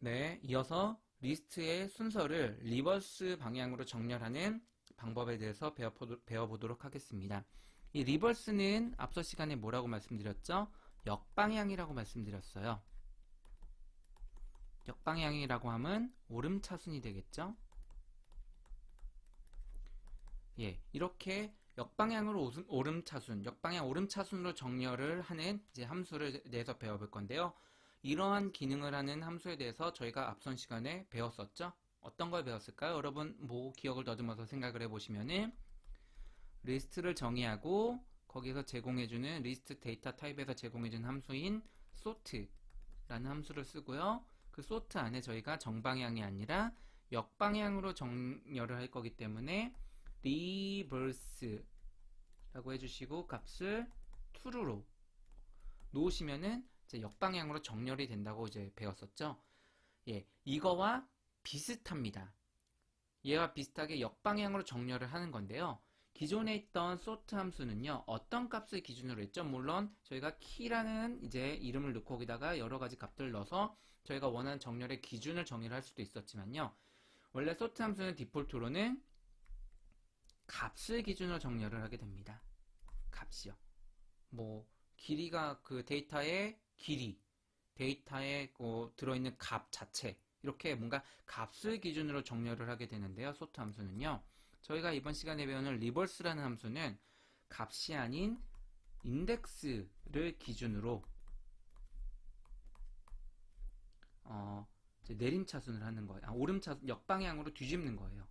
네, 이어서 리스트의 순서를 리버스 방향으로 정렬하는 방법에 대해서 배워보도록 하겠습니다. 이 리버스는 앞서 시간에 뭐라고 말씀드렸죠? 역방향이라고 말씀드렸어요. 역방향이라고 하면 오름차순이 되겠죠? 예, 이렇게 역방향으로 오름차순, 역방향 오름차순으로 정렬을 하는 이제 함수를 대해서 배워볼 건데요. 이러한 기능을 하는 함수에 대해서 저희가 앞선 시간에 배웠었죠? 어떤 걸 배웠을까요? 여러분, 뭐 기억을 더듬어서 생각을 해보시면은 리스트를 정의하고 거기서 제공해주는 리스트 데이터 타입에서 제공해준 함수인 sort라는 함수를 쓰고요. 그 sort 안에 저희가 정방향이 아니라 역방향으로 정렬을 할 거기 때문에 reverse라고 해주시고 값을 true로 놓으시면은 이제 역방향으로 정렬이 된다고 이제 배웠었죠. 예, 이거와 비슷합니다. 얘와 비슷하게 역방향으로 정렬을 하는 건데요. 기존에 있던 sort 함수는요, 어떤 값을 기준으로 했죠? 물론 저희가 key라는 이제 이름을 넣고 거기다가 여러 가지 값들을 넣어서 저희가 원하는 정렬의 기준을 정의를 할 수도 있었지만요. 원래 sort 함수는 디폴트로는 값을 기준으로 정렬을 하게 됩니다. 값이요. 뭐 길이가 그 데이터의 길이, 데이터에 들어있는 값 자체, 이렇게 뭔가 값을 기준으로 정렬을 하게 되는데요. sort 함수는요. 저희가 이번 시간에 배우는 리버스라는 함수는 값이 아닌 인덱스를 기준으로 이제 내림차순을 하는 거예요. 오름차순, 역방향으로 뒤집는 거예요.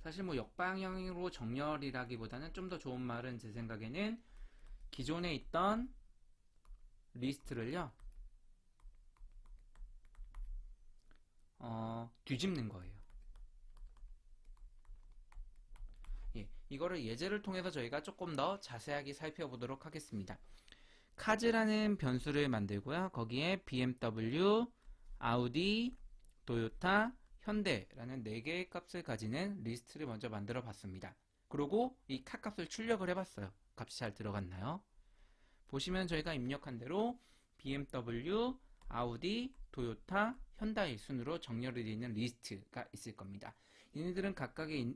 사실 뭐 역방향으로 정렬이라기보다는 좀 더 좋은 말은 제 생각에는 기존에 있던 리스트를요, 뒤집는 거예요. 예, 이거를 예제를 통해서 저희가 조금 더 자세하게 살펴보도록 하겠습니다. 카즈라는 변수를 만들고요. 거기에 BMW, 아우디, 토요타, 현대라는 4개의 값을 가지는 리스트를 먼저 만들어 봤습니다. 그리고 이 카 값을 출력을 해봤어요. 값이 잘 들어갔나요? 보시면 저희가 입력한 대로 BMW, 아우디, 토요타, 현다의 순으로 정렬이 되어 있는 리스트가 있을 겁니다. 얘네들은 각각의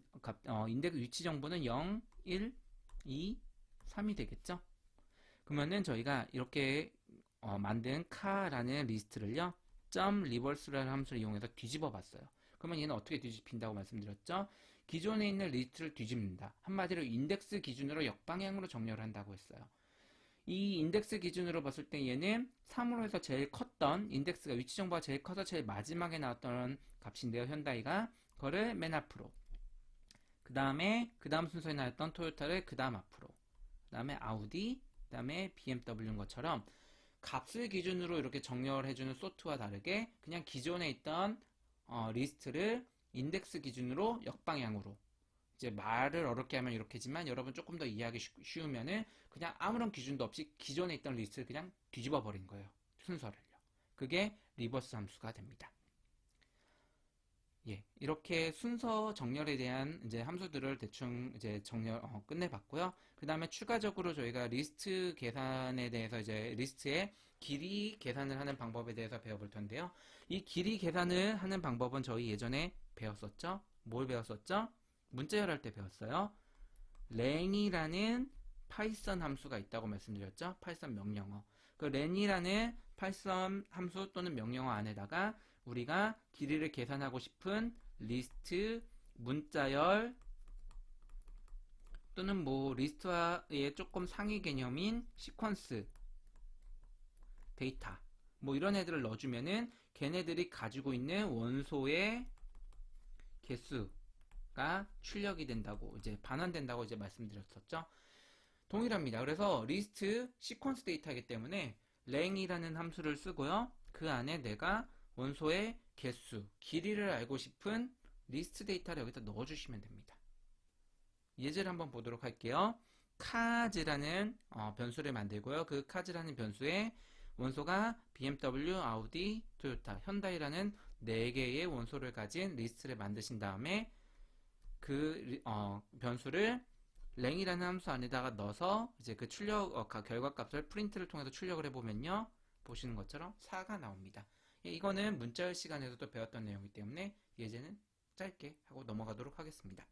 인덱스 위치 정보는 0, 1, 2, 3이 되겠죠? 그러면은 저희가 이렇게 만든 카라는 리스트를요, .reverse라는 함수를 이용해서 뒤집어 봤어요. 그러면 얘는 어떻게 뒤집힌다고 말씀드렸죠? 기존에 있는 리스트를 뒤집는다. 한마디로 인덱스 기준으로 역방향으로 정렬을 한다고 했어요. 이 인덱스 기준으로 봤을 때 얘는 3으로 해서 제일 컸던 인덱스가 위치 정보가 제일 커서 제일 마지막에 나왔던 값인데요. 현다이가 그거를 맨 앞으로, 그 다음 순서에 나왔던 토요타를 그 다음 앞으로, 그 다음에 아우디, 그 다음에 BMW인 것처럼 값을 기준으로 이렇게 정렬해주는 sort와 다르게 그냥 기존에 있던 리스트를 인덱스 기준으로 역방향으로, 이제 말을 어렵게 하면 이렇게지만 여러분 조금 더 이해하기 쉬우면은 그냥 아무런 기준도 없이 기존에 있던 리스트를 그냥 뒤집어 버린 거예요. 순서를요. 그게 리버스 함수가 됩니다. 예, 이렇게 순서 정렬에 대한 이제 함수들을 대충 이제 끝내봤고요. 그 다음에 추가적으로 저희가 리스트 계산에 대해서 이제 리스트의 길이 계산을 하는 방법에 대해서 배워볼 텐데요. 이 길이 계산을 하는 방법은 저희 예전에 배웠었죠? 뭘 배웠었죠? 문자열할 때 배웠어요. 랭이라는 파이썬 함수가 있다고 말씀드렸죠? 파이썬 명령어. 그 랭이라는 파이썬 함수 또는 명령어 안에다가 우리가 길이를 계산하고 싶은 리스트, 문자열 또는 뭐 리스트와의 조금 상위 개념인 시퀀스, 데이터 뭐 이런 애들을 넣어주면은 걔네들이 가지고 있는 원소의 개수가 출력이 된다고 이제 반환된다고 이제 말씀드렸었죠. 동일합니다. 그래서 리스트 시퀀스 데이터이기 때문에 랭이라는 함수를 쓰고요. 그 안에 내가 원소의 개수, 길이를 알고 싶은 리스트 데이터를 여기다 넣어주시면 됩니다. 예제를 한번 보도록 할게요. 카즈라는 변수를 만들고요. 그 카즈라는 변수에 원소가 BMW, 아우디, 토요타, 현다이라는 4개의 원소를 가진 리스트를 만드신 다음에 그 변수를 랭이라는 함수 안에다가 넣어서 이제 그 결과값을 프린트를 통해서 출력을 해보면요. 보시는 것처럼 4가 나옵니다. 예, 이거는 문자열 시간에서도 배웠던 내용이기 때문에 예제는 짧게 하고 넘어가도록 하겠습니다.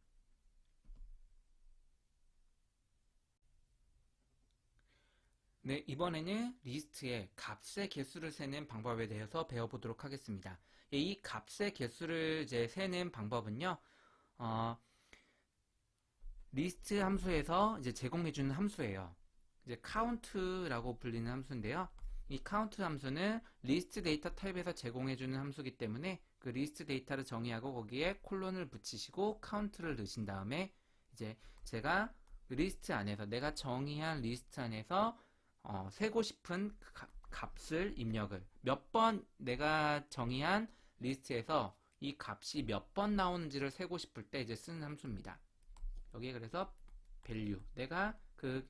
네, 이번에는 리스트의 값의 개수를 세는 방법에 대해서 배워보도록 하겠습니다. 예, 이 값의 개수를 이제 세는 방법은요, 리스트 함수에서 이제 제공해주는 함수예요. 이제 count라고 불리는 함수인데요. 이 count 함수는 리스트 데이터 타입에서 제공해주는 함수이기 때문에 그 리스트 데이터를 정의하고 거기에 콜론을 붙이시고 count를 넣으신 다음에 이제 제가 리스트 안에서 내가 정의한 리스트 안에서 세고 싶은 값을 입력을 몇 번 내가 정의한 리스트에서 이 값이 몇 번 나오는지를 세고 싶을 때 이제 쓰는 함수입니다. 여기에 그래서 value 내가 그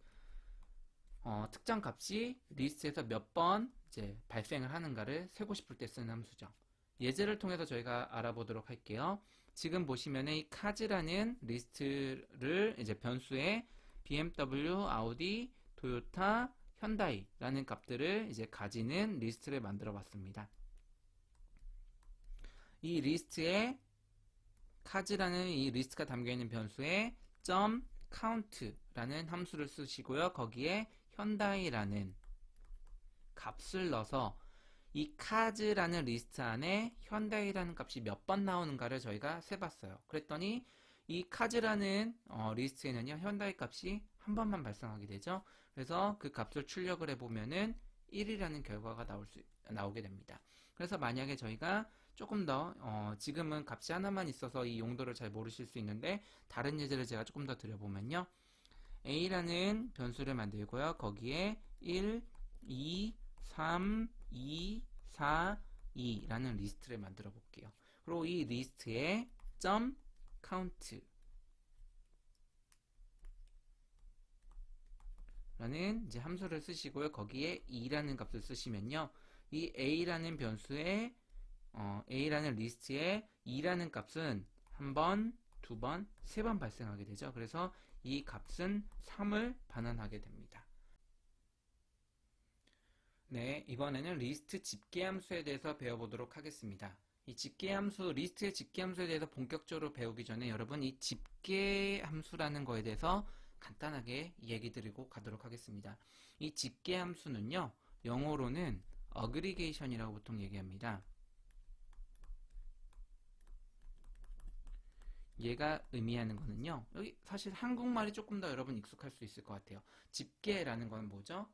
특정 값이 리스트에서 몇 번 이제 발생을 하는가를 세고 싶을 때 쓰는 함수죠. 예제를 통해서 저희가 알아보도록 할게요. 지금 보시면은 이 카즈라는 리스트를 이제 변수에 BMW, 아우디, 토요타, 현다이라는 값들을 이제 가지는 리스트를 만들어 봤습니다. 이 리스트에 카즈라는 이 리스트가 담겨 있는 변수에 .count라는 함수를 쓰시고요. 거기에 현다이라는 값을 넣어서 이 카즈라는 리스트 안에 현다이라는 값이 몇 번 나오는가를 저희가 세봤어요. 그랬더니 이 카즈라는 리스트에는요, 현다이 값이 한 번만 발생하게 되죠. 그래서 그 값을 출력을 해보면은 1이라는 결과가 나오게 됩니다. 그래서 만약에 저희가 조금 더 지금은 값이 하나만 있어서 이 용도를 잘 모르실 수 있는데 다른 예제를 제가 조금 더 드려보면요. A라는 변수를 만들고요. 거기에 1, 2, 3, 2, 4, 2라는 리스트를 만들어 볼게요. 그리고 이 리스트에 .count 라는 이제 함수를 쓰시고요. 거기에 2라는 값을 쓰시면요. 이 A라는 변수에 A라는 리스트에 2라는 값은 한 번, 두 번, 세 번 발생하게 되죠. 그래서 이 값은 3을 반환하게 됩니다. 네, 이번에는 리스트 집계함수에 대해서 배워보도록 하겠습니다. 이 집계함수, 리스트의 집계함수에 대해서 본격적으로 배우기 전에 여러분 이 집계함수라는 거에 대해서 간단하게 얘기 드리고 가도록 하겠습니다. 이 집계함수는요, 영어로는 aggregation이라고 보통 얘기합니다. 얘가 의미하는 거는요, 여기 사실 한국말이 조금 더 여러분 익숙할 수 있을 것 같아요. 집계라는 건 뭐죠?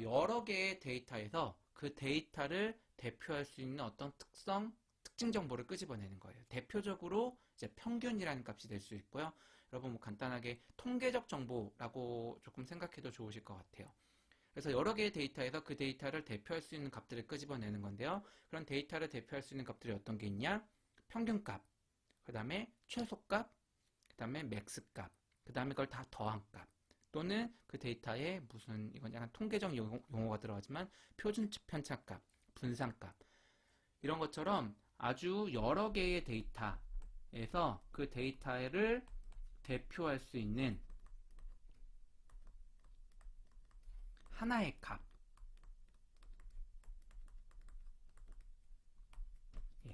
여러 개의 데이터에서 그 데이터를 대표할 수 있는 어떤 특징 정보를 끄집어내는 거예요. 대표적으로 이제 평균이라는 값이 될 수 있고요. 여러분 뭐 간단하게 통계적 정보라고 조금 생각해도 좋으실 것 같아요. 그래서 여러 개의 데이터에서 그 데이터를 대표할 수 있는 값들을 끄집어내는 건데요. 그런 데이터를 대표할 수 있는 값들이 어떤 게 있냐? 평균값, 그 다음에 최소값, 그 다음에 맥스값, 그 다음에 그걸 다 더한 값. 또는 그 데이터에 무슨 이건 약간 통계적 용어가 들어가지만 표준 편차값, 분산값 이런 것처럼 아주 여러 개의 데이터에서 그 데이터를 대표할 수 있는 하나의 값,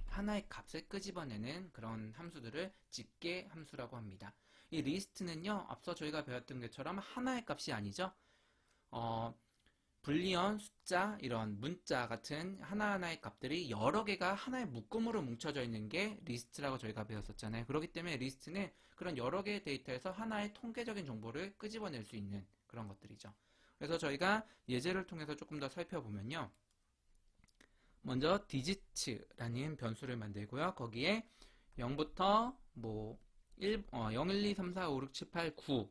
하나의 값을 끄집어내는 그런 함수들을 집계 함수라고 합니다. 이 리스트는요, 앞서 저희가 배웠던 것처럼 하나의 값이 아니죠. 불리언, 숫자, 이런 문자 같은 하나하나의 값들이 여러 개가 하나의 묶음으로 뭉쳐져 있는 게 리스트라고 저희가 배웠었잖아요. 그렇기 때문에 리스트는 그런 여러 개의 데이터에서 하나의 통계적인 정보를 끄집어낼 수 있는 그런 것들이죠. 그래서 저희가 예제를 통해서 조금 더 살펴보면요. 먼저 digits라는 변수를 만들고요. 거기에 0부터 뭐 0, 1, 2, 3, 4, 5, 6, 7, 8, 9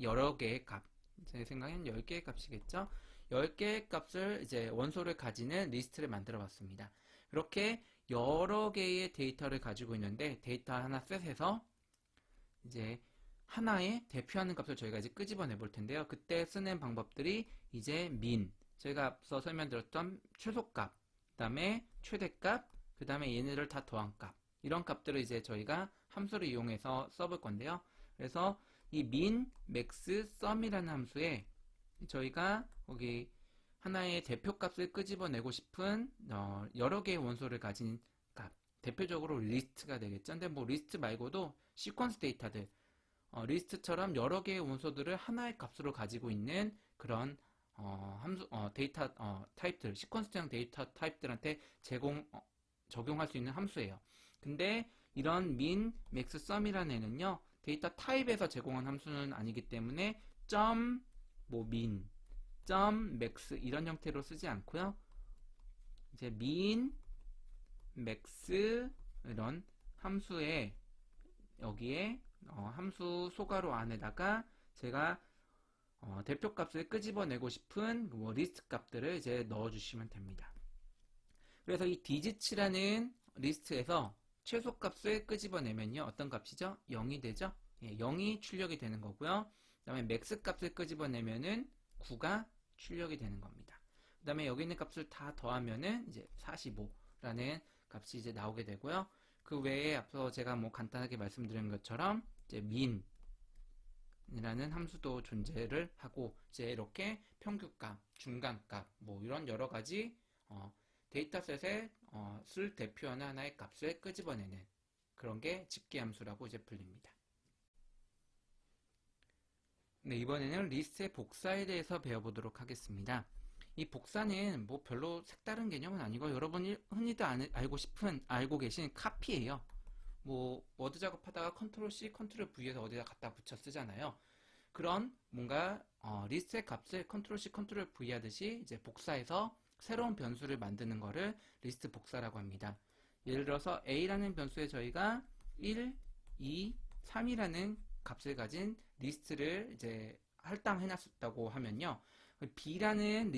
여러 개의 값, 제 생각엔 10개의 값이겠죠. 10개의 값을 이제 원소를 가지는 리스트를 만들어 봤습니다. 그렇게 여러 개의 데이터를 가지고 있는데 데이터 하나 셋에서 이제 하나의 대표하는 값을 저희가 이제 끄집어내 볼 텐데요. 그때 쓰는 방법들이 이제 min, 저희가 앞서 설명드렸던 최소값, 그 다음에 최대값, 그 다음에 얘네를 다 더한 값, 이런 값들을 이제 저희가 함수를 이용해서 써볼 건데요. 그래서 이 min, max, sum이라는 함수에 저희가 거기 하나의 대표값을 끄집어내고 싶은 여러 개의 원소를 가진 값, 대표적으로 리스트가 되겠죠. 근데 뭐 리스트 말고도 시퀀스 데이터들, 리스트처럼 여러 개의 원소들을 하나의 값으로 가지고 있는 그런 함수, 데이터 타입들, 시퀀스형 데이터 타입들한테 적용할 수 있는 함수예요. 근데 이런 min, max, sum이라는 애는요, 데이터 타입에서 제공한 함수는 아니기 때문에 min, max 이런 형태로 쓰지 않고요. 이제 min, max 이런 함수에 여기에 함수 소괄호 안에다가 제가 대표값을 끄집어내고 싶은 뭐 리스트 값들을 이제 넣어주시면 됩니다. 그래서 이 digits라는 리스트에서 최소값을 끄집어내면요, 어떤 값이죠? 0이 되죠? 예, 0이 출력이 되는 거고요. 그 다음에 max 값을 끄집어내면은 9가 출력이 되는 겁니다. 그 다음에 여기 있는 값을 다 더하면은 이제 45라는 값이 이제 나오게 되고요. 그 외에 앞서 제가 뭐 간단하게 말씀드린 것처럼 이제 min 이라는 함수도 존재를 하고 이제 이렇게 평균값, 중간값 뭐 이런 여러 가지 데이터셋에 쓸 대표하는 하나의 값을 끄집어내는 그런 게 집계함수라고 이제 불립니다. 네, 이번에는 리스트의 복사에 대해서 배워보도록 하겠습니다. 이 복사는 뭐 별로 색다른 개념은 아니고 여러분이 흔히들 알고 계신 카피예요. 뭐 워드 작업하다가 컨트롤 C, 컨트롤 V에서 어디다 갖다 붙여 쓰잖아요. 그런 뭔가 리스트의 값을 컨트롤 C, 컨트롤 V 하듯이 이제 복사해서 새로운 변수를 만드는 거를 리스트 복사라고 합니다. 예를 들어서 A라는 변수에 저희가 1, 2, 3이라는 값을 가진 리스트를 이제 할당해놨다고 하면요. B라는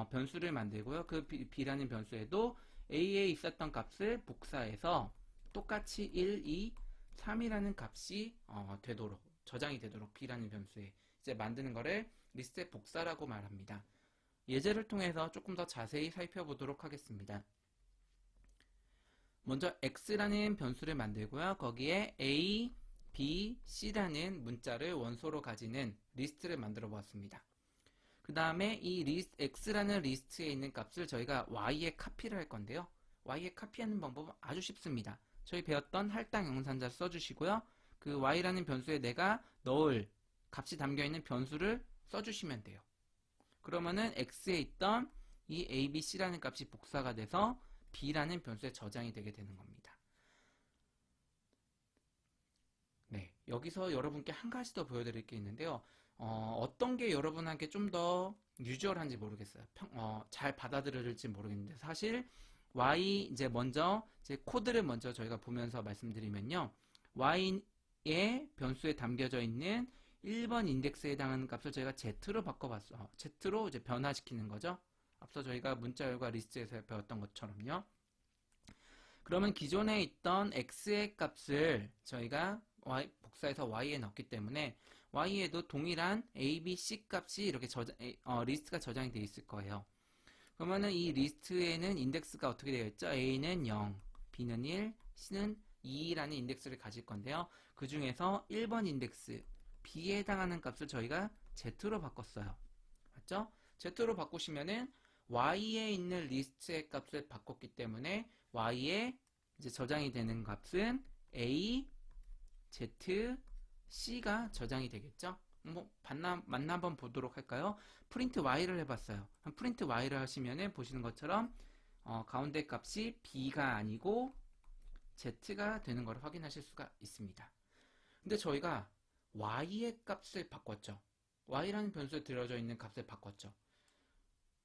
변수를 만들고요. 그 B라는 변수에도 A에 있었던 값을 복사해서 똑같이 1, 2, 3이라는 값이 되도록 저장이 되도록 B라는 변수에 이제 만드는 거를 리스트의 복사라고 말합니다. 예제를 통해서 조금 더 자세히 살펴보도록 하겠습니다. 먼저 X라는 변수를 만들고요. 거기에 A, B, C라는 문자를 원소로 가지는 리스트를 만들어 보았습니다. 그 다음에 이 X라는 리스트에 있는 값을 저희가 Y에 카피를 할 건데요. Y에 카피하는 방법은 아주 쉽습니다. 저희 배웠던 할당 영산자 써주시고요. 그 Y라는 변수에 내가 넣을 값이 담겨있는 변수를 써주시면 돼요. 그러면은 X에 있던 이 A, B, C라는 값이 복사가 돼서 B라는 변수에 저장이 되게 되는 겁니다. 네, 여기서 여러분께 한 가지 더 보여드릴 게 있는데요. 어떤 게 여러분한테 좀 더 유저한지 모르겠어요. 잘 받아들여질지 모르겠는데 사실 Y 이제 먼저 코드를 먼저 저희가 보면서 말씀드리면요. Y의 변수에 담겨져 있는 1번 인덱스에 해당하는 값을 저희가 Z로 바꿔봤어. Z로 이제 변화시키는 거죠. 앞서 저희가 문자열과 리스트에서 배웠던 것처럼요. 그러면 기존에 있던 X의 값을 저희가 복사해서 Y에 넣기 때문에 Y에도 동일한 A, B, C 값이 이렇게 리스트가 저장이 되어 있을 거예요. 그러면은 이 리스트에는 인덱스가 어떻게 되어 있죠? A는 0, B는 1, C는 2라는 인덱스를 가질 건데요. 그 중에서 1번 인덱스 B에 해당하는 값을 저희가 Z로 바꿨어요. 맞죠? Z로 바꾸시면은 Y에 있는 리스트의 값을 바꿨기 때문에 Y에 이제 저장이 되는 값은 A, Z, C가 저장이 되겠죠? 뭐 맞나 한번 보도록 할까요? 프린트 Y를 해봤어요. 프린트 Y를 하시면은 보시는 것처럼 가운데 값이 B가 아니고 Z가 되는 걸 확인하실 수가 있습니다. 근데 저희가 Y의 값을 바꿨죠. Y라는 변수에 들어져 있는 값을 바꿨죠.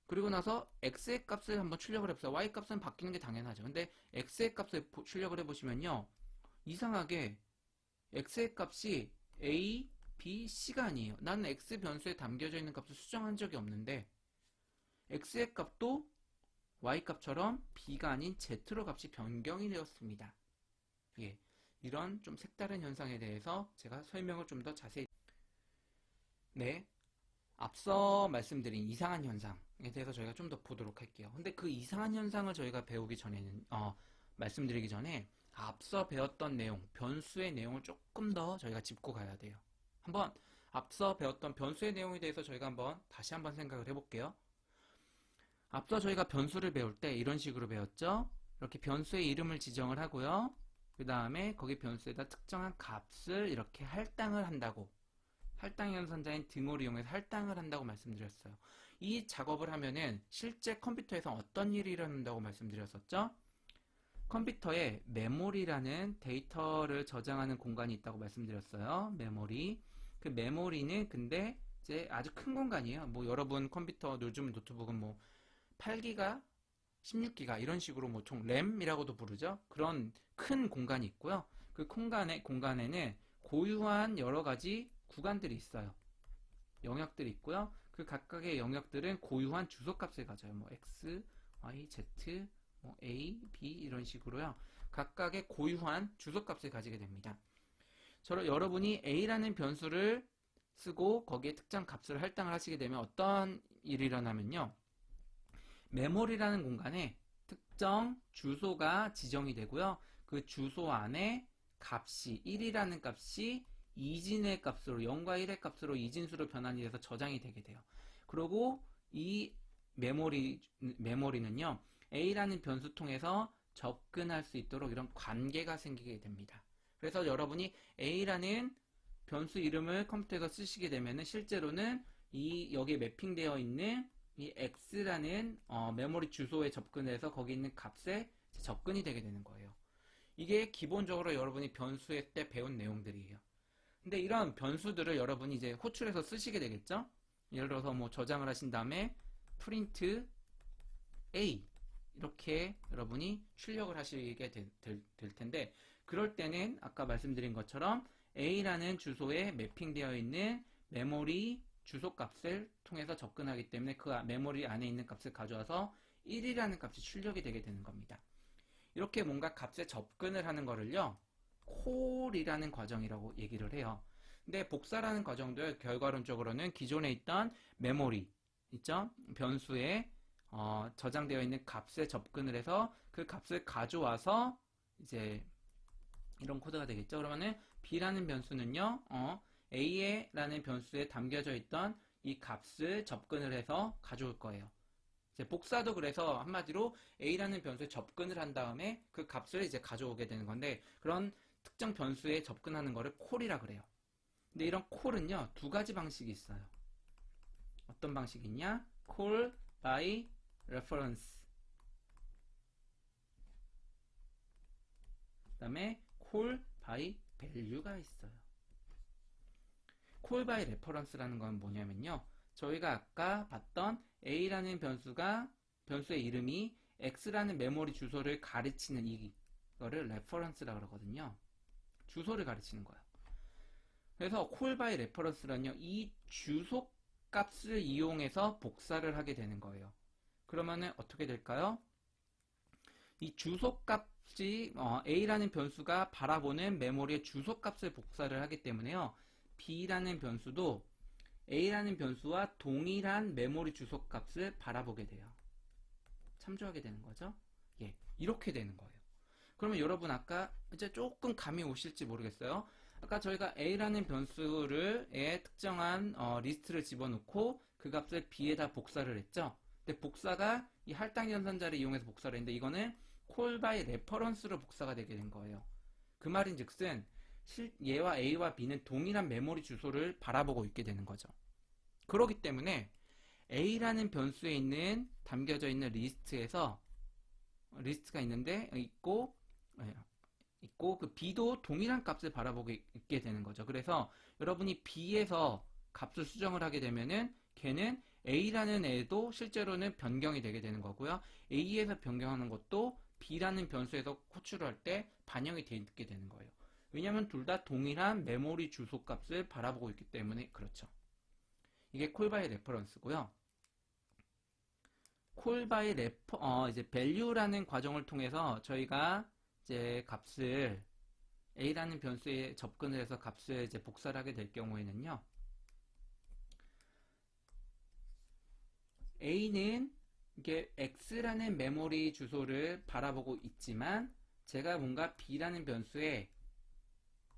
그리고 나서 X의 값을 한번 출력을 해보세요. Y 값은 바뀌는 게 당연하죠. 근데 X의 값을 출력을 해보시면요. 이상하게 X의 값이 A, B, C가 아니에요. 나는 X 변수에 담겨져 있는 값을 수정한 적이 없는데 X의 값도 Y 값처럼 B가 아닌 Z로 값이 변경이 되었습니다. 예, 이런 좀 색다른 현상에 대해서 제가 설명을 좀 더 자세히 네, 앞서 말씀드린 이상한 현상에 대해서 저희가 좀 더 보도록 할게요. 근데 그 이상한 현상을 저희가 배우기 전에는 말씀드리기 전에 앞서 배웠던 내용, 변수의 내용을 조금 더 저희가 짚고 가야 돼요. 한번 앞서 배웠던 변수의 내용에 대해서 저희가 다시 한번 생각을 해볼게요. 앞서 저희가 변수를 배울 때 이런 식으로 배웠죠. 이렇게 변수의 이름을 지정을 하고요. 그 다음에 거기 변수에다 특정한 값을 이렇게 할당을 한다고, 할당 연산자인 등호를 이용해서 할당을 한다고 말씀드렸어요. 이 작업을 하면은 실제 컴퓨터에서 어떤 일이 일어난다고 말씀드렸었죠? 컴퓨터에 메모리라는 데이터를 저장하는 공간이 있다고 말씀드렸어요. 메모리. 그 메모리는 근데 이제 아주 큰 공간이에요. 뭐 여러분 컴퓨터 요즘 노트북은 뭐 8기가, 16기가 이런 식으로 뭐 총 램이라고도 부르죠. 그런 큰 공간이 있고요. 그 공간에는 고유한 여러 가지 구간들이 있어요. 영역들이 있고요. 그 각각의 영역들은 고유한 주소값을 가져요. 뭐 x, y, z, 뭐 a, b 이런 식으로요. 각각의 고유한 주소값을 가지게 됩니다. 여러분이 a라는 변수를 쓰고 거기에 특정 값을 할당을 하시게 되면 어떤 일이 일어나면요. 메모리라는 공간에 특정 주소가 지정이 되고요. 그 주소 안에 값이 1이라는 값이 이진의 값으로 0과 1의 값으로 이진수로 변환이 돼서 저장이 되게 돼요. 그리고 이 메모리는요. A라는 변수 통해서 접근할 수 있도록 이런 관계가 생기게 됩니다. 그래서 여러분이 A라는 변수 이름을 컴퓨터에서 쓰시게 되면은 실제로는 여기에 매핑되어 있는 이 X라는 메모리 주소에 접근해서 거기 있는 값에 접근이 되게 되는 거예요. 이게 기본적으로 여러분이 변수에 때 배운 내용들이에요. 근데 이런 변수들을 여러분이 이제 호출해서 쓰시게 되겠죠? 예를 들어서 뭐 저장을 하신 다음에 print A 이렇게 여러분이 출력을 하시게 될 텐데 그럴 때는 아까 말씀드린 것처럼 A라는 주소에 매핑되어 있는 메모리 주소값을 통해서 접근하기 때문에 그 메모리 안에 있는 값을 가져와서 1이라는 값이 출력이 되게 되는 겁니다. 이렇게 뭔가 값에 접근을 하는 거를요. 콜이라는 과정이라고 얘기를 해요. 근데 복사라는 과정도 결과론적으로는 기존에 있던 메모리 있죠? 변수에 저장되어 있는 값에 접근을 해서 그 값을 가져와서 이제 이런 코드가 되겠죠. 그러면은 b라는 변수는요. a라는 변수에 담겨져 있던 이 값을 접근을 해서 가져올 거예요. 이제 복사도 그래서 한마디로 a라는 변수에 접근을 한 다음에 그 값을 이제 가져오게 되는 건데 그런 특정 변수에 접근하는 거를 콜이라 그래요. 근데 이런 콜은요. 두 가지 방식이 있어요. 어떤 방식이 있냐? call by reference 그 다음에 call by value가 있어요. call by reference라는 건 뭐냐면요. 저희가 아까 봤던 a라는 변수의 이름이 x라는 메모리 주소를 가르치는 이거를 reference라고 그러거든요. 주소를 가르치는 거예요. 그래서 call by reference는요. 이 주소 값을 이용해서 복사를 하게 되는 거예요. 그러면은 어떻게 될까요? 이 주소 값이 a라는 변수가 바라보는 메모리의 주소 값을 복사를 하기 때문에요. b라는 변수도 a라는 변수와 동일한 메모리 주소 값을 바라보게 돼요. 참조하게 되는 거죠. 예, 이렇게 되는 거예요. 그러면 여러분 아까 이제 조금 감이 오실지 모르겠어요. 아까 저희가 a라는 변수를 특정한 리스트를 집어넣고 그 값을 b에다 복사를 했죠. 근데 복사가 이 할당 연산자를 이용해서 복사를 했는데 이거는 call by reference로 복사가 되게 된 거예요. 그 말인즉슨 얘와 a와 b는 동일한 메모리 주소를 바라보고 있게 되는 거죠. 그렇기 때문에 a라는 변수에 담겨져 있는 리스트가 있고 그 b도 동일한 값을 바라보고 있게 되는 거죠. 그래서 여러분이 b에서 값을 수정을 하게 되면은 걔는 a라는 애도 실제로는 변경이 되게 되는 거고요. a에서 변경하는 것도 b라는 변수에서 호출을 할 때 반영이 되게 되는 거예요. 왜냐하면 둘 다 동일한 메모리 주소 값을 바라보고 있기 때문에 그렇죠. 이게 call by reference고요. call by 이제 value라는 과정을 통해서 저희가 이제 값을 a라는 변수에 접근을 해서 값을 이제 복사를 하게 될 경우에는요. a는 이게 x라는 메모리 주소를 바라보고 있지만 제가 뭔가 b라는 변수에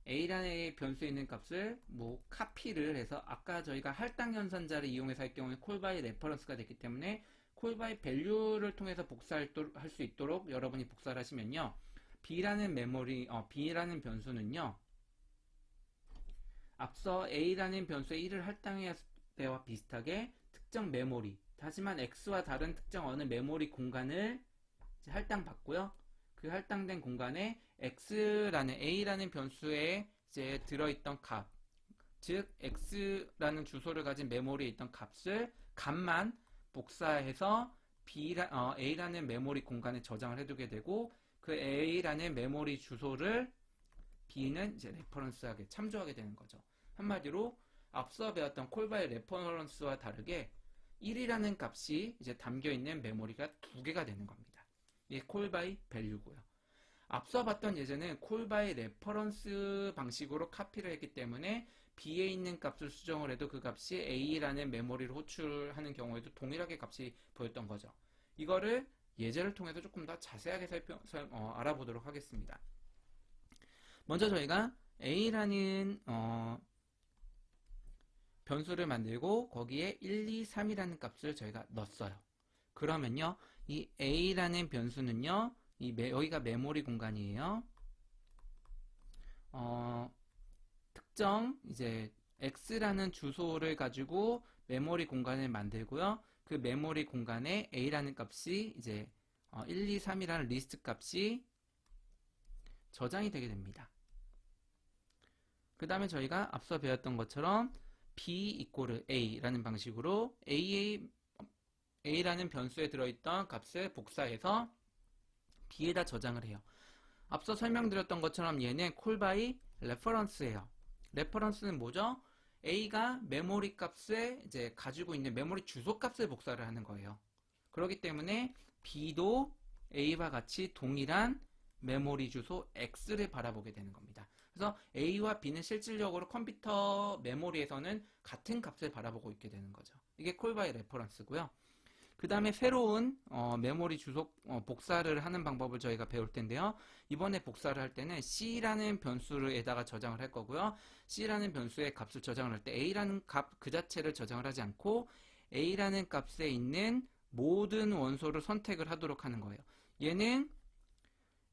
A라는 변수에 있는 값을 뭐 카피를 해서 아까 저희가 할당 연산자를 이용해서 할 경우에 콜 바이 레퍼런스가 됐기 때문에 콜 바이 밸류를 통해서 복사할 수 있도록 여러분이 복사를 하시면요. B라는 변수는요. 앞서 A라는 변수에 1을 할당했을 때와 비슷하게 특정 메모리, 하지만 X와 다른 특정 어느 메모리 공간을 할당받고요. 그 할당된 공간에 A라는 변수에 이제 들어있던 값, 즉 X라는 주소를 가진 메모리에 있던 값만 복사해서 A라는 메모리 공간에 저장을 해두게 되고 그 A라는 메모리 주소를 B는 이제 레퍼런스하게 참조하게 되는 거죠. 한마디로 앞서 배웠던 콜바이 레퍼런스와 다르게 1이라는 값이 이제 담겨 있는 메모리가 2개가 되는 겁니다. 이게 콜바이 밸류고요. 앞서 봤던 예제는 콜바이 레퍼런스 방식으로 카피를 했기 때문에 B에 있는 값을 수정을 해도 그 값이 A라는 메모리를 호출하는 경우에도 동일하게 값이 보였던 거죠. 이거를 예제를 통해서 조금 더 자세하게 알아보도록 하겠습니다. 먼저 저희가 A라는 변수를 만들고 거기에 1, 2, 3이라는 값을 저희가 넣었어요. 그러면요, 이 A라는 변수는요, 여기가 메모리 공간이에요. 특정 이제 X라는 주소를 가지고 메모리 공간을 만들고요. 그 메모리 공간에 A라는 값이 이제 1, 2, 3이라는 리스트 값이 저장이 되게 됩니다. 그 다음에 저희가 앞서 배웠던 것처럼 B 이꼬르 A라는 방식으로 A라는 변수에 들어있던 값을 복사해서 B에다 저장을 해요. 앞서 설명드렸던 것처럼 얘는 콜바이 레퍼런스예요. 레퍼런스는 뭐죠? A가 메모리 값에 이제 가지고 있는 메모리 주소 값을 복사를 하는 거예요. 그렇기 때문에 B도 A와 같이 동일한 메모리 주소 X를 바라보게 되는 겁니다. 그래서 A와 B는 실질적으로 컴퓨터 메모리에서는 같은 값을 바라보고 있게 되는 거죠. 이게 콜바이 레퍼런스고요. 그 다음에 새로운 메모리 주소 복사를 하는 방법을 저희가 배울 텐데요. 이번에 복사를 할 때는 C라는 변수에다가 저장을 할 거고요. C라는 변수의 값을 저장을 할 때 A라는 값 그 자체를 저장을 하지 않고 A라는 값에 있는 모든 원소를 선택을 하도록 하는 거예요. 얘는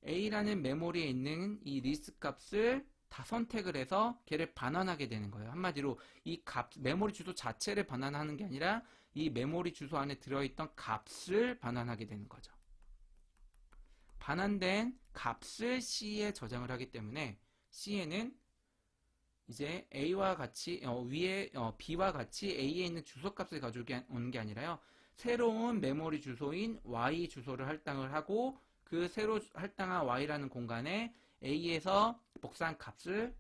A라는 메모리에 있는 이 리스트 값을 다 선택을 해서 걔를 반환하게 되는 거예요. 한마디로 이 메모리 주소 자체를 반환하는 게 아니라 이 메모리 주소 안에 들어있던 값을 반환하게 되는 거죠. 반환된 값을 C에 저장을 하기 때문에 C에는 이제 A와 같이 위에 B와 같이 A에 있는 주소 값을 가져오는 게 아니라요. 새로운 메모리 주소인 Y 주소를 할당을 하고 그 새로 할당한 Y라는 공간에 A에서 복사한 값을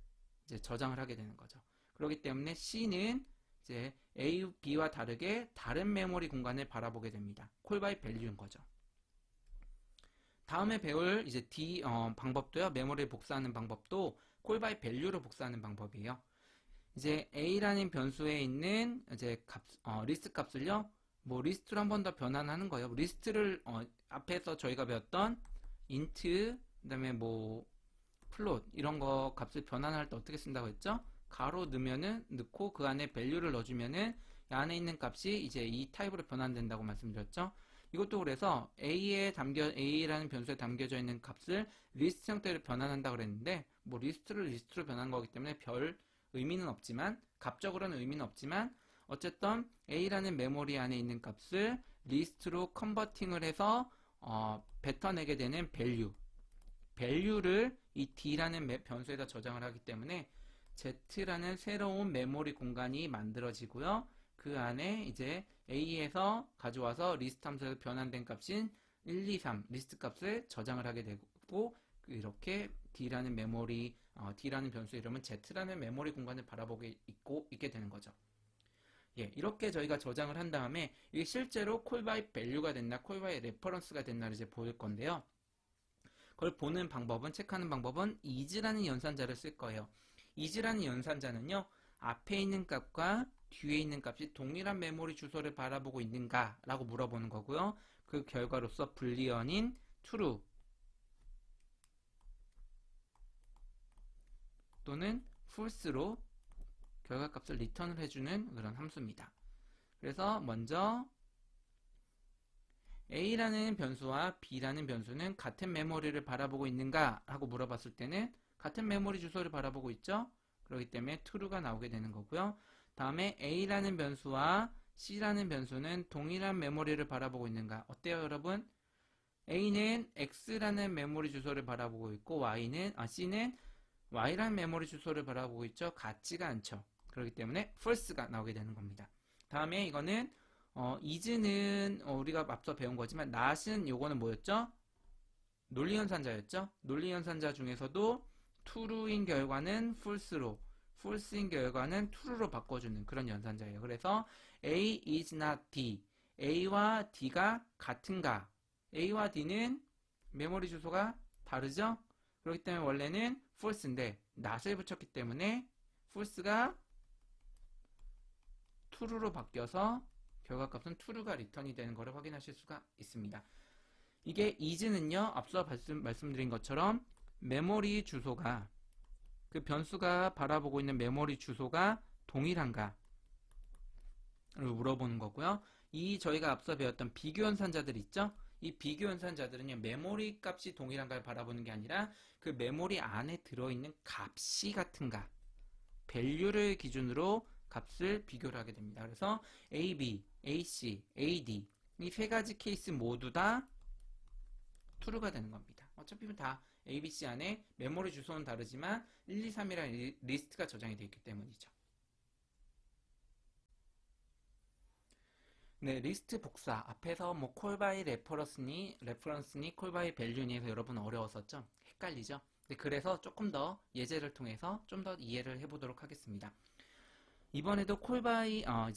이제 저장을 하게 되는 거죠. 그렇기 때문에 C는 이제 A, B와 다르게 다른 메모리 공간을 바라보게 됩니다. 콜바이 밸류인 거죠. 다음에 배울 이제 D 방법도요. 메모리를 복사하는 방법도 콜바이 밸류로 복사하는 방법이에요. 이제 A라는 변수에 있는 이제 리스트 값을요. 뭐 리스트로 한 번 더 변환하는 거예요. 리스트를 앞에서 저희가 배웠던 int 그다음에 뭐 플롯 이런 거 값을 변환할 때 어떻게 쓴다고 했죠? 가로 넣고 그 안에 value를 넣어주면은 이 안에 있는 값이 이제 이 타입으로 변환된다고 말씀드렸죠. 이것도 그래서 A라는 변수에 담겨져 있는 값을 리스트 형태로 변환한다고 그랬는데 뭐 리스트로 변환한 거기 때문에 별 의미는 없지만 값적으로는 의미는 없지만 어쨌든 A라는 메모리 안에 있는 값을 리스트로 컨버팅을 해서 뱉어내게 되는 value를 이 D라는 변수에다 저장을 하기 때문에 Z라는 새로운 메모리 공간이 만들어지고요. 그 안에 이제 A에서 가져와서 리스트 함수에서 변환된 값인 1, 2, 3 리스트 값을 저장을 하게 되고 이렇게 D라는 변수 이름은 Z라는 메모리 공간을 바라보게 있게 되는 거죠. 예, 이렇게 저희가 저장을 한 다음에 이게 실제로 콜바이 밸류가 됐나 콜바이 레퍼런스가 됐나를 이제 볼 건데요. 그걸 보는 방법은 체크하는 방법은 is라는 연산자를 쓸 거예요. is라는 연산자는요. 앞에 있는 값과 뒤에 있는 값이 동일한 메모리 주소를 바라보고 있는가 라고 물어보는 거고요. 그 결과로서 불리언인 true 또는 false로 결과값을 리턴을 해주는 그런 함수입니다. 그래서 먼저 A라는 변수와 B라는 변수는 같은 메모리를 바라보고 있는가 하고 물어봤을 때는 같은 메모리 주소를 바라보고 있죠. 그렇기 때문에 true가 나오게 되는 거고요. 다음에 A라는 변수와 C라는 변수는 동일한 메모리를 바라보고 있는가. 어때요, 여러분? A는 X라는 메모리 주소를 바라보고 있고 C는 Y라는 메모리 주소를 바라보고 있죠. 같지가 않죠. 그렇기 때문에 false가 나오게 되는 겁니다. 다음에 이거는 is는 우리가 앞서 배운 거지만 not은 요거는 뭐였죠? 논리연산자였죠. 논리연산자 중에서도 true인 결과는 false로, false인 결과는 true로 바꿔주는 그런 연산자예요. 그래서 A is not D, A와 D가 같은가? A와 D는 메모리 주소가 다르죠? 그렇기 때문에 원래는 false인데 not을 붙였기 때문에 false가 true로 바뀌어서 결과값은 true가 리턴이 되는 것을 확인하실 수가 있습니다. 이게 is는요, 앞서 말씀드린 것처럼 메모리 주소가, 그 변수가 바라보고 있는 메모리 주소가 동일한가 를 물어보는 거고요. 이 저희가 앞서 배웠던 비교연산자들 있죠? 이 비교연산자들은요, 메모리 값이 동일한가를 바라보는 게 아니라 그 메모리 안에 들어있는 값이 같은가, value를 기준으로 값을 비교를 하게 됩니다. 그래서 AB, AC, AD 이 세 가지 케이스 모두 다 true가 되는 겁니다. 어차피 다 ABC 안에 메모리 주소는 다르지만 1, 2, 3이라는 리스트가 저장이 되어 있기 때문이죠. 네, 리스트 복사. 앞에서 뭐 call by reference니 call by value니 해서 여러분 어려웠었죠? 헷갈리죠? 네, 그래서 조금 더 예제를 통해서 좀 더 이해를 해보도록 하겠습니다. 이번에도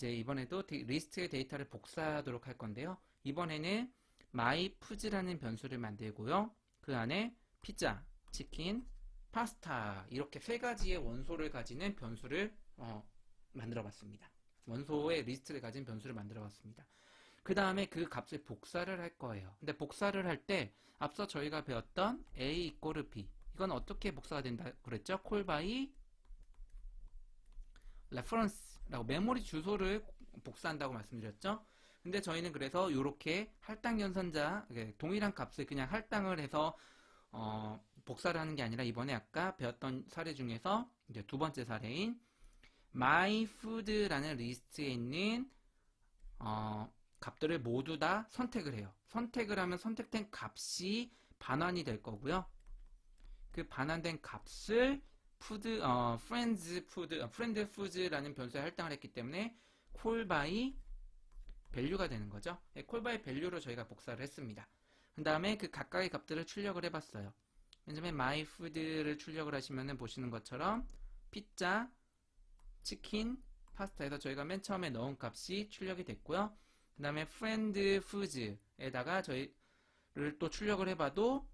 이번에도 리스트의 데이터를 복사하도록 할 건데요. 이번에는 myFoods라는 변수를 만들고요. 그 안에 피자, 치킨, 파스타 이렇게 세 가지의 원소를 가지는 변수를 만들어 봤습니다. 원소의 리스트를 가진 변수를 만들어 봤습니다. 그 다음에 그 값을 복사를 할 거예요. 근데 복사를 할 때 앞서 저희가 배웠던 A equal B 이건 어떻게 복사가 된다 그랬죠? call by reference라고 메모리 주소를 복사한다고 말씀드렸죠. 근데 저희는 그래서 이렇게 할당 연산자 동일한 값을 그냥 할당을 해서 복사를 하는 게 아니라 이번에 아까 배웠던 사례 중에서 이제 두 번째 사례인 myfood라는 리스트에 있는 값들을 모두 다 선택을 해요. 선택을 하면 선택된 값이 반환이 될 거고요. 그 반환된 값을 friend foods라는 변수에 할당을 했기 때문에 call by value가 되는 거죠. call by value로 저희가 복사를 했습니다. 그 다음에 그 각각의 값들을 출력을 해봤어요. 맨 처음에 myfood를 출력을 하시면 보시는 것처럼 피자, 치킨, 파스타에서 저희가 맨 처음에 넣은 값이 출력이 됐고요. 그 다음에 friend foods에다가 저희를 또 출력을 해봐도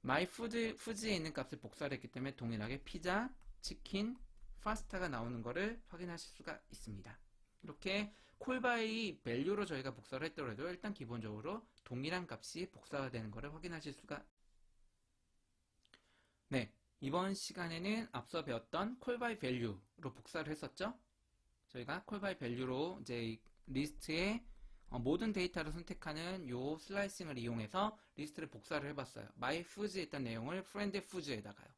myfoods에 있는 값을 복사를 했기 때문에 동일하게 피자, 치킨, 파스타가 나오는 것을 확인하실 수가 있습니다. 이렇게 call by value로 저희가 복사를 했더라도 일단 기본적으로 동일한 값이 복사가 되는 것을 확인하실 수가. 네, 이번 시간에는 앞서 배웠던 call by value로 복사를 했었죠. 저희가 call by value로 이제 리스트에 모든 데이터를 선택하는 요 슬라이싱을 이용해서 리스트를 복사를 해봤어요. myfoods에 있던 내용을 friend foods에다가요.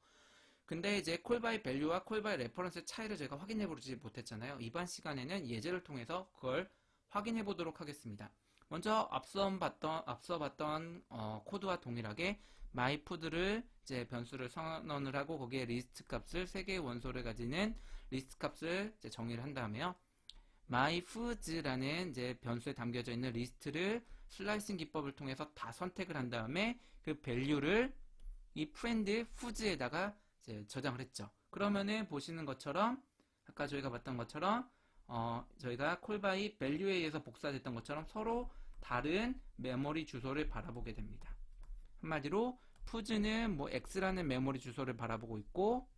근데 이제 call by value와 call by reference의 차이를 저희가 확인해 보지 못했잖아요. 이번 시간에는 예제를 통해서 그걸 확인해 보도록 하겠습니다. 먼저 앞서 봤던 코드와 동일하게 myfood를 이제 변수를 선언을 하고 거기에 리스트 값을 3개의 원소를 가지는 리스트 값을 이제 정의를 한 다음에요. myfoods라는 이제 변수에 담겨져 있는 리스트를 슬라이싱 기법을 통해서 다 선택을 한 다음에 그 value를 이 friend foods에다가 이제 저장을 했죠. 그러면은 보시는 것처럼 아까 저희가 봤던 것처럼 저희가 call by value에 의해서 복사됐던 것처럼 서로 다른 메모리 주소를 바라보게 됩니다. 한마디로 foods는 뭐 x라는 메모리 주소를 바라보고 있고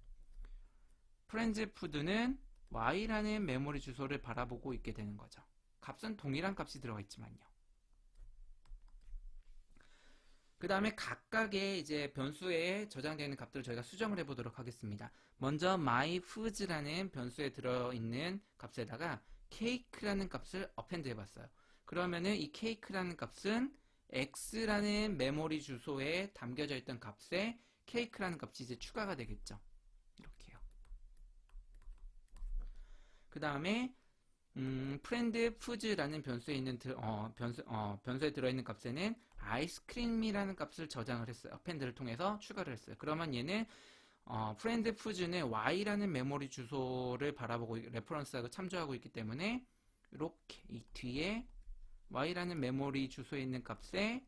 friends food는 y라는 메모리 주소를 바라보고 있게 되는 거죠. 값은 동일한 값이 들어가 있지만요. 그 다음에 각각의 이제 변수에 저장되어 있는 값들을 저희가 수정을 해보도록 하겠습니다. 먼저 myFoods라는 변수에 들어있는 값에다가 cake라는 값을 append 해봤어요. 그러면은 이 cake라는 값은 x라는 메모리 주소에 담겨져 있던 값에 cake라는 값이 이제 추가가 되겠죠. 이렇게요. 그 다음에 friend foods라는 변수에 있는 변수에 들어있는 값에는 아이스크림이라는 값을 저장을 했어요. append를 통해서 추가를 했어요. 그러면 얘는 friend foods는 y라는 메모리 주소를 바라보고 레퍼런스하고 참조하고 있기 때문에 이렇게 이 뒤에 y라는 메모리 주소에 있는 값에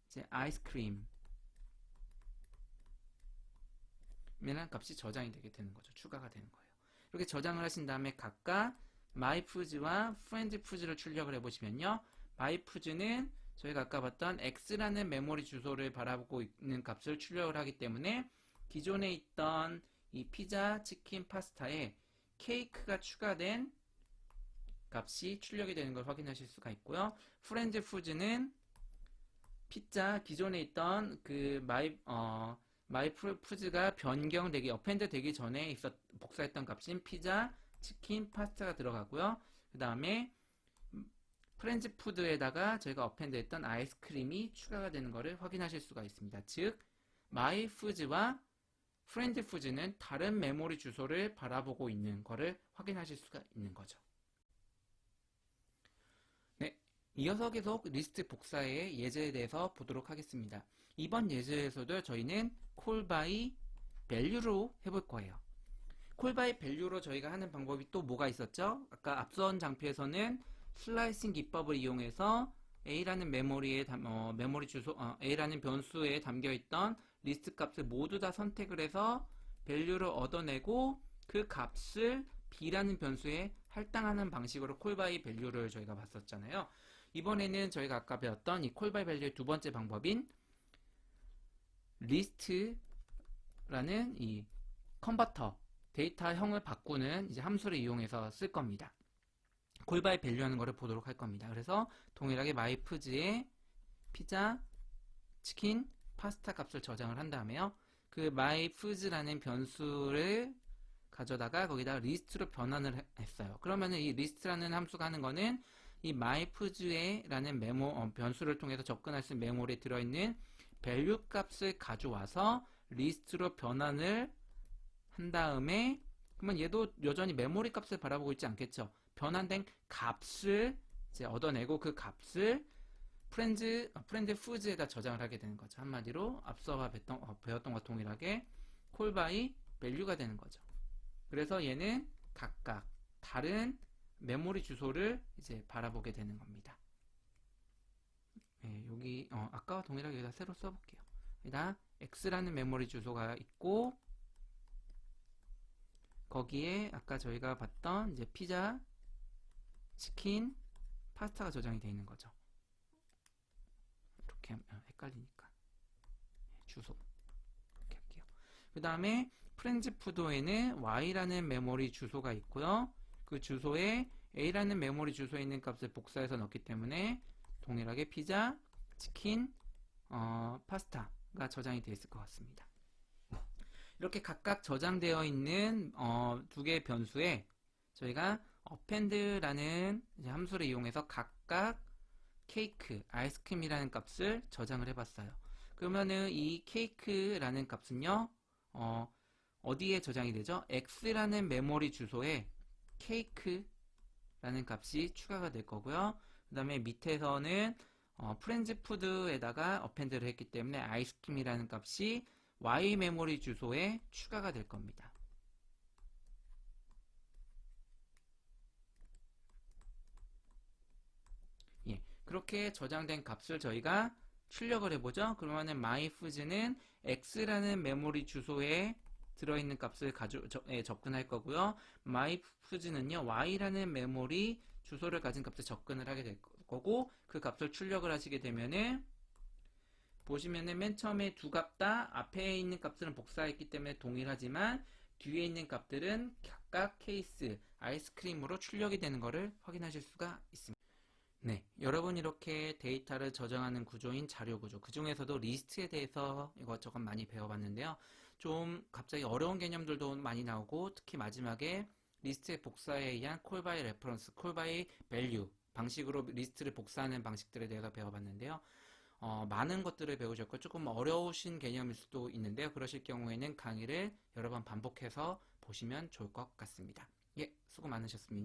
이제 아이스크림 이라는 값이 저장이 되게 되는 거죠. 추가가 되는 거예요. 이렇게 저장을 하신 다음에 각각 myFoods와 friendFoods를 출력을 해보시면요. myFoods는 저희가 아까 봤던 x라는 메모리 주소를 바라보고 있는 값을 출력을 하기 때문에 기존에 있던 이 피자, 치킨, 파스타에 케이크가 추가된 값이 출력이 되는 걸 확인하실 수가 있고요. friendFoods는 피자 기존에 있던 그 myFoods가 변경되기, append 되기 전에 복사했던 값인 피자, 치킨, 파스타가 들어가고요. 그 다음에 프렌즈푸드에다가 저희가 append 했던 아이스크림이 추가가 되는 것을 확인하실 수가 있습니다. 즉, myFoods와 friendfoods는 다른 메모리 주소를 바라보고 있는 것을 확인하실 수가 있는 거죠. 네, 이어서 계속 리스트 복사의 예제에 대해서 보도록 하겠습니다. 이번 예제에서도 저희는 call by value로 해볼 거예요. call by value로 저희가 하는 방법이 또 뭐가 있었죠? 아까 앞선 장표에서는 슬라이싱 기법을 이용해서 A라는 메모리 주소, A라는 변수에 담겨있던 리스트 값을 모두 다 선택을 해서 value를 얻어내고 그 값을 B라는 변수에 할당하는 방식으로 call by value를 저희가 봤었잖아요. 이번에는 저희가 아까 배웠던 이 call by value의 두 번째 방법인 list라는 이 컨버터, 데이터형을 바꾸는 이제 함수를 이용해서 쓸 겁니다. call by value 하는 거를 보도록 할 겁니다. 그래서 동일하게 myFoods에 피자, 치킨, 파스타 값을 저장을 한 다음에요. 그 myFoods라는 변수를 가져다가 거기다가 리스트로 변환을 했어요. 그러면은 이 리스트라는 함수가 하는 거는 이 myFoods라는 변수를 통해서 접근할 수 있는 메모리에 들어있는 value 값을 가져와서 리스트로 변환을 한 다음에 그러면 얘도 여전히 메모리 값을 바라보고 있지 않겠죠. 변환된 값을 이제 얻어내고 그 값을 프렌드 푸드에다 저장을 하게 되는 거죠. 한마디로 앞서 배웠던 것과 동일하게 call by value가 되는 거죠. 그래서 얘는 각각 다른 메모리 주소를 이제 바라보게 되는 겁니다. 네, 여기 아까와 동일하게 여기다 새로 써볼게요. 여기다 x라는 메모리 주소가 있고 거기에 아까 저희가 봤던 이제 피자, 치킨, 파스타가 저장이 되어 있는 거죠. 이렇게 헷갈리니까 주소 이렇게 할게요. 그 다음에 프렌즈푸드에는 y라는 메모리 주소가 있고요. 그 주소에 a라는 메모리 주소에 있는 값을 복사해서 넣기 때문에 동일하게 피자, 치킨, 파스타가 저장이 되어 있을 것 같습니다. 이렇게 각각 저장되어 있는 두 개의 변수에 저희가 append라는 함수를 이용해서 각각 케이크, 아이스크림이라는 값을 저장을 해봤어요. 그러면은 이 케이크라는 값은요, 어디에 저장이 되죠? x라는 메모리 주소에 케이크라는 값이 추가가 될 거고요. 그 다음에 밑에서는 프렌즈푸드에다가 append를 했기 때문에 아이스크림이라는 값이 y 메모리 주소에 추가가 될 겁니다. 예, 그렇게 저장된 값을 저희가 출력을 해보죠. 그러면은 myFoods는 x라는 메모리 주소에 들어있는 값을 접근할 거고요. myFoods는요, y라는 메모리 주소를 가진 값에 접근을 하게 될 거고, 그 값을 출력을 하시게 되면은 보시면은 맨 처음에 두 값 다 앞에 있는 값들은 복사했기 때문에 동일하지만 뒤에 있는 값들은 각각 케이스, 아이스크림으로 출력이 되는 것을 확인하실 수가 있습니다. 네, 여러분 이렇게 데이터를 저장하는 구조인 자료 구조, 그 중에서도 리스트에 대해서 이것저것 많이 배워봤는데요. 좀 갑자기 어려운 개념들도 많이 나오고 특히 마지막에 리스트의 복사에 의한 콜 바이 레퍼런스, 콜 바이 밸류 방식으로 리스트를 복사하는 방식들에 대해서 배워봤는데요. 많은 것들을 배우셨고 조금 어려우신 개념일 수도 있는데요. 그러실 경우에는 강의를 여러 번 반복해서 보시면 좋을 것 같습니다. 예, 수고 많으셨습니다.